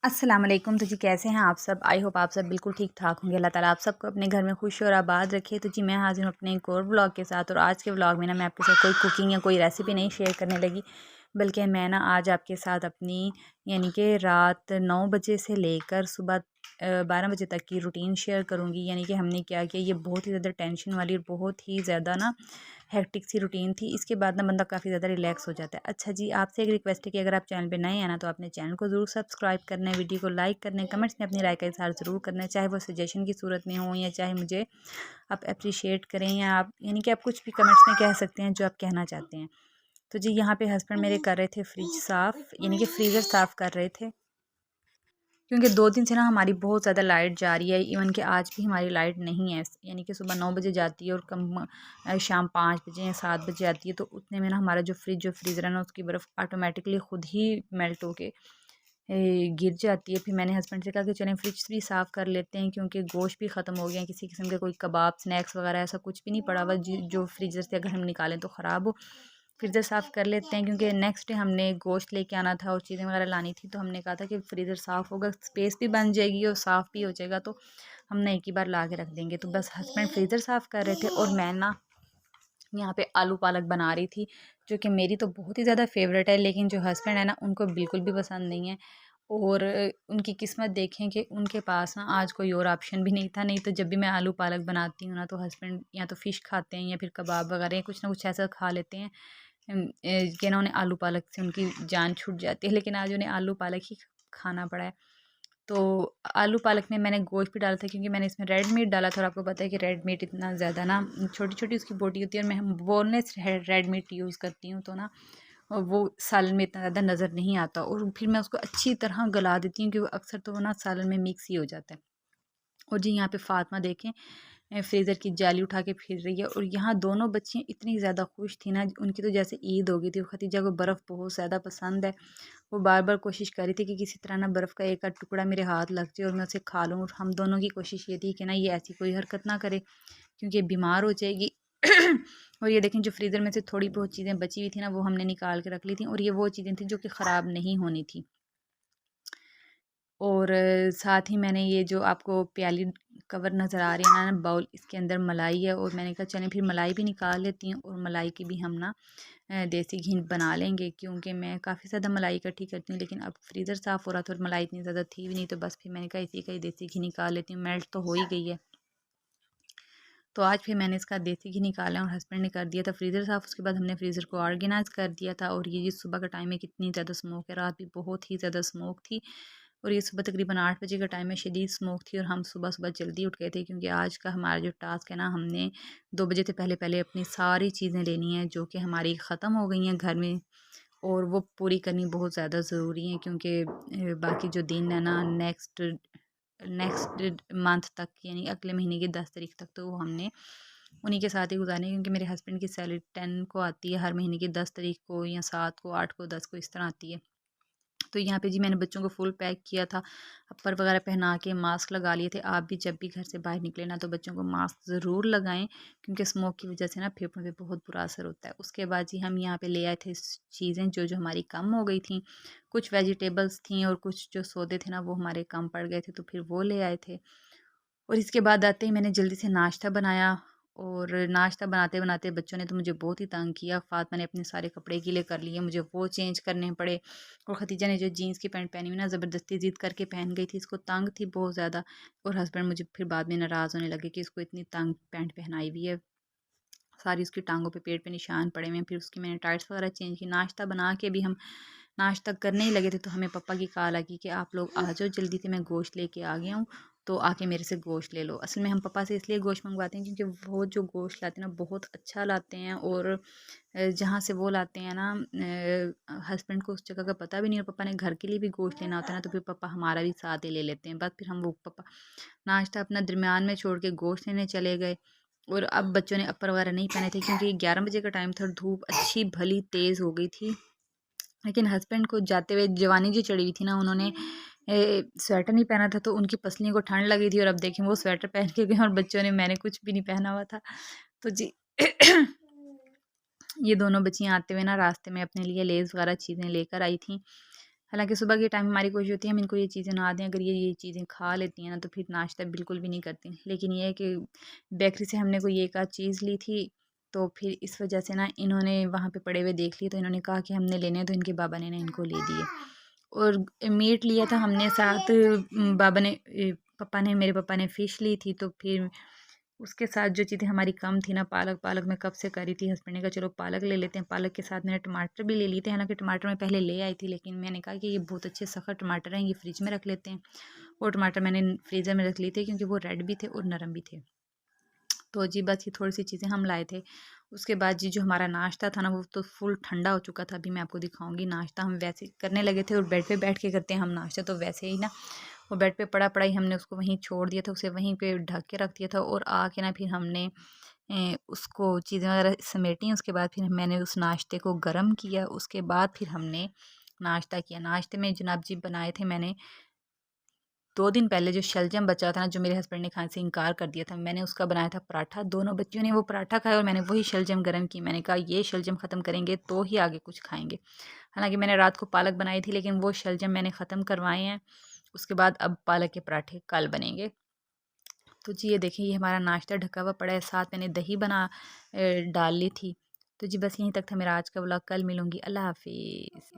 अस्सलाम वालेकुम। तो जी कैसे हैं आप सब? आई होप आप सब बिल्कुल ठीक ठाक होंगे। अल्लाह ताला आप सबको अपने घर में खुश और आबाद रखे। तो जी मैं हाजिर हूँ अपने एक और व्लॉग के साथ। और आज के व्लॉग में ना मैं आपके साथ कोई कुकिंग या कोई रेसिपी नहीं शेयर करने लगी, बल्कि मैं ना आज आपके साथ अपनी यानी कि रात 9 बजे से लेकर सुबह 12 बजे तक की रूटीन शेयर करूँगी। यानी कि हमने क्या किया, ये बहुत ही ज़्यादा टेंशन वाली और बहुत ही ज़्यादा ना हेक्टिक सी रूटीन थी। इसके बाद ना बंदा काफ़ी ज़्यादा रिलैक्स हो जाता है। अच्छा जी, आपसे एक रिक्वेस्ट है कि अगर आप चैनल पे नए हैं ना, तो आपने चैनल को ज़रूर सब्सक्राइब करना है, वीडियो को लाइक करना है, कमेंट्स में अपनी राय का इज़हार ज़रूर करना है, चाहे वो सजेशन की सूरत में हो या चाहे मुझे आप अप्रिशिएट करें, या आप यानी कि आप कुछ भी कमेंट्स में कह सकते हैं जो आप कहना चाहते हैं। तो जी यहाँ पे हस्बैंड मेरे कर रहे थे फ्रिज साफ़, यानी कि फ्रीज़र साफ़ कर रहे थे, क्योंकि 2 दिन से ना हमारी बहुत ज़्यादा लाइट जा रही है। इवन कि आज भी हमारी लाइट नहीं है, यानी कि सुबह 9 बजे जाती है और शाम 5 बजे या 7 बजे आती है। तो उतने में ना हमारा जो फ्रीज़र है ना, उसकी बर्फ़ ऑटोमेटिकली खुद ही मेल्ट होके गिर जाती है। फिर मैंने हस्बैंड से कहा कि चलें फ्रिज भी साफ़ कर लेते हैं, क्योंकि गोश्त भी ख़त्म हो गया है, किसी किस्म के कोई कबाब स्नैक्स वगैरह ऐसा कुछ भी नहीं पड़ा हुआ जो फ्रीज़र से अगर हम निकालें तो ख़राब हो। फ्रीज़र साफ़ कर लेते हैं, क्योंकि नेक्स्ट डे हमने गोश्त लेके आना था और चीज़ें वगैरह लानी थी। तो हमने कहा था कि फ्रीज़र साफ़ होगा, स्पेस भी बन जाएगी और साफ़ भी हो जाएगा, तो हम एक ही बार ला के रख देंगे। तो बस हस्बैंड फ्रीज़र साफ़ कर रहे थे और मैं ना यहाँ पे आलू पालक बना रही थी, जो कि मेरी तो बहुत ही ज़्यादा फेवरेट है, लेकिन जो हस्बैंड है ना उनको बिल्कुल भी पसंद नहीं है। और उनकी किस्मत देखें कि उनके पास ना आज कोई और ऑप्शन भी नहीं था। नहीं तो जब भी मैं आलू पालक बनाती हूँ ना, तो हस्बैंड या तो फ़िश खाते हैं या फिर कबाब वगैरह कुछ ना कुछ ऐसा खा लेते हैं कि ना उन्हें आलू पालक से उनकी जान छूट जाती है। लेकिन आज उन्हें आलू पालक ही खाना पड़ा है। तो आलू पालक में मैंने गोश्त भी डाला था, क्योंकि मैंने इसमें रेड मीट डाला था, और आपको पता है कि रेड मीट इतना ज़्यादा ना छोटी-छोटी उसकी बोटी होती है, और मैं बोनलेस रेड मीट यूज़ करती हूँ, तो ना वो सालन में इतना ज़्यादा नज़र नहीं आता, और फिर मैं उसको अच्छी तरह गला देती हूँ, क्योंकि अक्सर तो वो ना सालन में मिक्स ही हो जाता है। और जी यहाँ पे फ़ातिमा देखें फ्रीज़र की जाली उठा के फिर रही है, और यहाँ दोनों बच्चियाँ इतनी ज़्यादा खुश थी ना, उनकी तो जैसे ईद हो गई थी। खतीजा को बर्फ़ बहुत ज़्यादा पसंद है। वो बार-बार कोशिश कर रही थी कि किसी तरह ना बर्फ़ का एक आध टुकड़ा मेरे हाथ लग जाए और मैं उसे खा लूँ, और हम दोनों की कोशिश ये थी कि ना ये ऐसी कोई हरकत ना करे, क्योंकि ये बीमार हो जाएगी। और ये देखें, जो फ्रीज़र में से थोड़ी बहुत चीज़ें बची हुई थी ना, वो हमने निकाल के रख ली थी, और ये वो चीज़ें थी जो कि ख़राब नहीं होनी थी। और साथ ही मैंने ये जो आपको प्याली कवर नज़र आ रही है ना बाउल, इसके अंदर मलाई है, और मैंने कहा चलें फिर मलाई भी निकाल लेती हूँ, और मलाई की भी हम ना देसी घी बना लेंगे, क्योंकि मैं काफ़ी ज़्यादा मलाई इकट्ठी करती हूँ। लेकिन अब फ्रीज़र साफ़ हो रहा था और मलाई इतनी ज़्यादा थी भी नहीं, तो बस फिर मैंने कहा इसी का ही देसी घी निकाल लेती हूँ, मेल्ट तो हो ही गई है। तो आज फिर मैंने इसका देसी घी निकाला और हस्बैंड ने कर दिया था फ्रीज़र साफ़। उसके बाद हमने फ्रीज़र को ऑर्गेनाइज़ कर दिया था। और ये सुबह का टाइम है, कितनी ज़्यादा स्मोक है, रात भी बहुत ही ज़्यादा स्मोक थी, और ये सुबह तकरीबन 8 बजे का टाइम है, शदीद स्मोक थी, और हम सुबह-सुबह जल्दी उठ गए थे, क्योंकि आज का हमारा जो टास्क है ना, हमने 2 बजे से पहले-पहले अपनी सारी चीज़ें लेनी है जो कि हमारी ख़त्म हो गई हैं घर में, और वो पूरी करनी बहुत ज़्यादा ज़रूरी है, क्योंकि बाकी जो दिन है ना नेक्स्ट नेक्स्ट मंथ तक, यानी अगले महीने की 10 तारीख तक, तो वो हमने उन्हीं के साथ ही गुजारनी है, क्योंकि मेरे हस्बैंड की सैलरी 10 को आती है हर महीने की, 10 तारीख को या 7 को, 8 को, 10 को इस तरह आती है। तो यहाँ पे जी मैंने बच्चों को फुल पैक किया था, अपर वगैरह पहना के मास्क लगा लिए थे। आप भी जब भी घर से बाहर निकले ना, तो बच्चों को मास्क ज़रूर लगाएं, क्योंकि स्मोक की वजह से ना फेफड़ों पे बहुत बुरा असर होता है। उसके बाद जी हम यहाँ पे ले आए थे चीज़ें जो जो हमारी कम हो गई थी। कुछ वेजिटेबल्स थी और कुछ जो सौदे थे ना, वो हमारे कम पड़ गए थे, तो फिर वो ले आए थे। और इसके बाद आते ही मैंने जल्दी से नाश्ता बनाया, और नाश्ता बनाते-बनाते बच्चों ने तो मुझे बहुत ही तंग किया। फ़ातिमा ने अपने सारे कपड़े गीले कर लिए, मुझे वो चेंज करने पड़े, और खतीजा ने जो जीन्स की पैंट पहनी हुई ना, ज़बरदस्ती ज़िद करके पहन गई थी, इसको तंग थी बहुत ज़्यादा। और हस्बैंड मुझे फिर बाद में नाराज़ होने लगे कि इसको इतनी तंग पैंट पहनाई हुई है, सारी उसकी टाँगों पे, पेट पे निशान पड़े हुए हैं। फिर उसकी मैंने टाइट्स वगैरह चेंज की। नाश्ता बना के भी हम नाश्ता करने ही लगे थे, तो हमें पापा की कॉल आ गई कि आप लोग आ जाओ जल्दी से, मैं गोश्त लेके आ गया हूँ, तो आके मेरे से गोश्त ले लो। असल में हम पापा से इसलिए गोश्त मंगवाते हैं, क्योंकि वो जो गोश्त लाते हैं ना, बहुत अच्छा लाते हैं, और जहाँ से वो लाते हैं ना, हस्बैंड को उस जगह का पता भी नहीं, और पापा ने घर के लिए भी गोश्त लेना होता है ना, तो फिर पापा हमारा भी साथ ही ले लेते हैं। बस फिर हम वो पापा नाश्ता अपना दरमियान में छोड़ के गोश्त लेने चले गए। और अब बच्चों ने अपर वगैरह नहीं पहने थे, क्योंकि 11 बजे का टाइम था, धूप अच्छी भली तेज़ हो गई थी। लेकिन हस्बैंड को जाते हुए जवानी जो चढ़ी हुई थी ना, उन्होंने स्वेटर नहीं पहना था, तो उनकी पसलियों को ठंड लगी थी, और अब देखें वो स्वेटर पहन के गए, और बच्चों ने, मैंने कुछ भी नहीं पहना हुआ था। तो जी ये दोनों बच्चियाँ आते हुए ना रास्ते में अपने लिए लेज़ वगैरह चीज़ें लेकर आई थी। हालांकि सुबह के टाइम हमारी कोशिश होती है हम इनको ये चीज़ें ना दें, अगर ये चीज़ें खा लेती हैं ना तो फिर नाश्ता बिल्कुल भी नहीं करती। लेकिन ये है कि बेकरी से हमने कोई एक आध चीज़ ली थी, तो फिर इस वजह से ना इन्होंने वहाँ पे पड़े हुए देख लिए, तो इन्होंने कहा कि हमने लेने हैं, तो इनके बाबा ने ना इनको ले दिए। और मीट लिया था हमने साथ, बाबा ने पापा ने, मेरे पापा ने फ़िश ली थी, तो फिर उसके साथ जो चीज़ें हमारी कम थी ना, पालक, पालक मैं कब से करी थी, हस्बैंड ने कहा चलो पालक ले लेते हैं। पालक के साथ मैंने टमाटर भी ले लिए थे, हालांकि टमाटर मैं पहले ले आई थी, लेकिन मैंने कहा कि ये बहुत अच्छे सख़त टमाटर हैं, ये फ्रिज में रख लेते हैं। वो टमाटर मैंने फ्रीज़र में रख लिए थे क्योंकि वो रेड भी थे और नरम भी थे। तो जी बस ये थोड़ी सी चीज़ें हम लाए थे। उसके बाद जी जो हमारा नाश्ता था ना वो तो फुल ठंडा हो चुका था। अभी मैं आपको दिखाऊंगी नाश्ता हम वैसे करने लगे थे, और बेड पे बैठ के करते हैं हम नाश्ता, तो वैसे ही ना वो बेड पे पड़ा ही हमने उसको वहीं छोड़ दिया था, उसे वहीं पे ढक के रख दिया था, और आके ना फिर हमने उसको चीज़ें वगैरह समेटी। उसके बाद फिर मैंने उस नाश्ते को गर्म किया, उसके बाद फिर हमने नाश्ता किया। नाश्ते में जनाब जी बनाए थे मैंने 2 दिन पहले जो शलजम बचा था ना, जो मेरे हस्बैंड ने खाने से इनकार कर दिया था, मैंने उसका बनाया था पराठा। दोनों बच्चियों ने वो पराठा खाया और मैंने वही शलजम गरम की। मैंने कहा ये शलजम ख़त्म करेंगे तो ही आगे कुछ खाएँगे। हालाँकि मैंने रात को पालक बनाई थी, लेकिन वो शलजम मैंने ख़त्म करवाए हैं। उसके बाद अब पालक के पराठे कल बनेंगे। तो जी ये देखिए, ये हमारा नाश्ता ढका हुआ पड़ा है, साथ मैंने दही डाल ली थी। तो जी बस यहीं तक था मेरा आज का व्लॉग। कल मिलूँगी। अल्लाह हाफ़िज़।